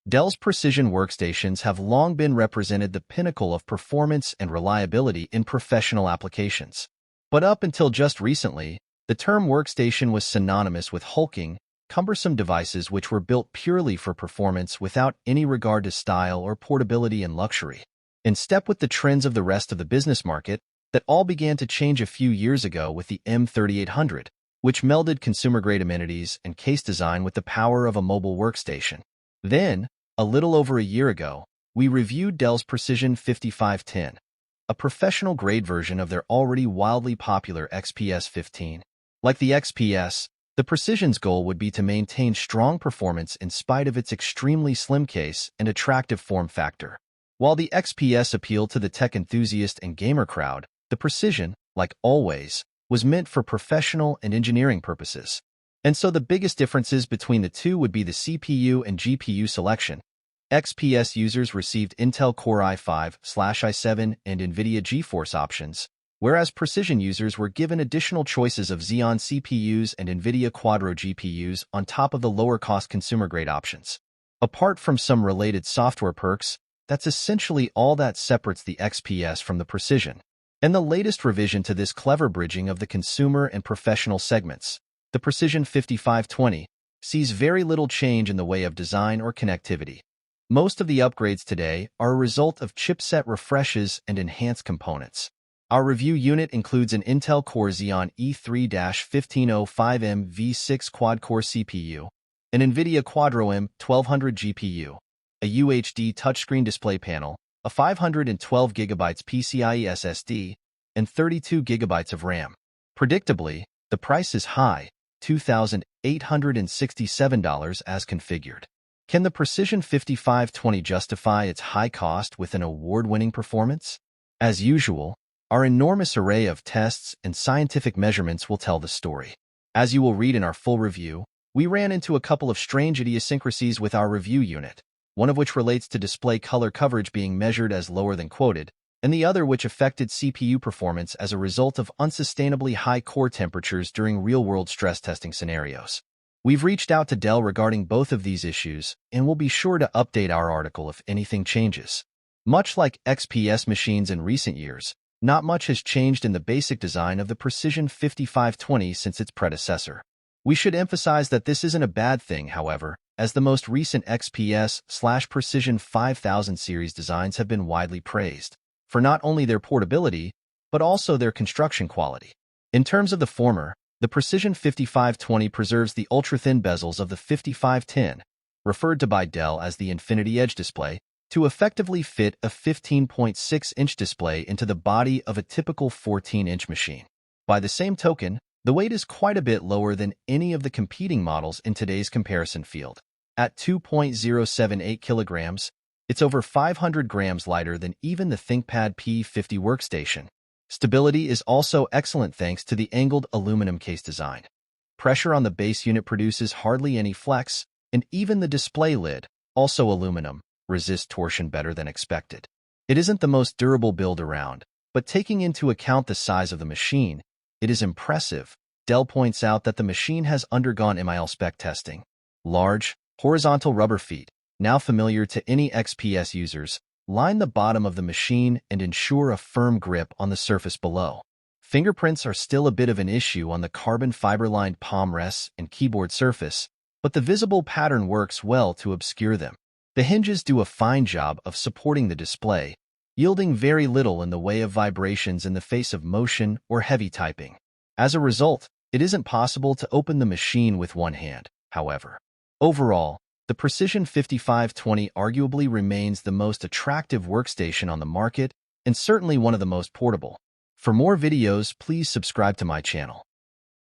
Dell's precision workstations have long been represented the pinnacle of performance and reliability in professional applications. But up until just recently, the term workstation was synonymous with hulking, cumbersome devices which were built purely for performance without any regard to style or portability and luxury. In step with the trends of the rest of the business market, that all began to change a few years ago with the M3800, which melded consumer-grade amenities and case design with the power of a mobile workstation. Then, a little over a year ago, we reviewed Dell's Precision 5510, a professional-grade version of their already wildly popular XPS 15. Like the XPS, the Precision's goal would be to maintain strong performance in spite of its extremely slim case and attractive form factor. While the XPS appealed to the tech enthusiast and gamer crowd, the Precision, like always, was meant for professional and engineering purposes. And so the biggest differences between the two would be the CPU and GPU selection. XPS users received Intel Core i5/i7 and NVIDIA GeForce options, whereas Precision users were given additional choices of Xeon CPUs and NVIDIA Quadro GPUs on top of the lower-cost consumer-grade options. Apart from some related software perks, that's essentially all that separates the XPS from the Precision. And the latest revision to this clever bridging of the consumer and professional segments, the Precision 5520, sees very little change in the way of design or connectivity. Most of the upgrades today are a result of chipset refreshes and enhanced components. Our review unit includes an Intel Core Xeon E3-1505M V6 quad-core CPU, an NVIDIA Quadro M1200 GPU, a UHD touchscreen display panel, a 512GB PCIe SSD, and 32GB of RAM. Predictably, the price is high, $2,867 as configured. Can the Precision 5520 justify its high cost with an award-winning performance? As usual, our enormous array of tests and scientific measurements will tell the story. As you will read in our full review, we ran into a couple of strange idiosyncrasies with our review unit, one of which relates to display color coverage being measured as lower than quoted, and the other which affected CPU performance as a result of unsustainably high core temperatures during real-world stress testing scenarios. We've reached out to Dell regarding both of these issues, and we'll be sure to update our article if anything changes. Much like XPS machines in recent years, not much has changed in the basic design of the Precision 5520 since its predecessor. We should emphasize that this isn't a bad thing, however, as the most recent XPS/Precision 5000 series designs have been widely praised, for not only their portability, but also their construction quality. In terms of the former, the Precision 5520 preserves the ultra-thin bezels of the 5510, referred to by Dell as the Infinity Edge display, to effectively fit a 15.6-inch display into the body of a typical 14-inch machine. By the same token, the weight is quite a bit lower than any of the competing models in today's comparison field. At 2.078 kilograms, it's over 500 grams lighter than even the ThinkPad P50 workstation. Stability is also excellent thanks to the angled aluminum case design. Pressure on the base unit produces hardly any flex, and even the display lid, also aluminum, resists torsion better than expected. It isn't the most durable build around, but taking into account the size of the machine, it is impressive. Dell points out that the machine has undergone mil-spec testing. Large, horizontal rubber feet, now familiar to any XPS users, line the bottom of the machine and ensure a firm grip on the surface below. Fingerprints are still a bit of an issue on the carbon fiber-lined palm rests and keyboard surface, but the visible pattern works well to obscure them. The hinges do a fine job of supporting the display, yielding very little in the way of vibrations in the face of motion or heavy typing. As a result, it isn't possible to open the machine with one hand, however. Overall, the Precision 5520 arguably remains the most attractive workstation on the market and certainly one of the most portable. For more videos, please subscribe to my channel.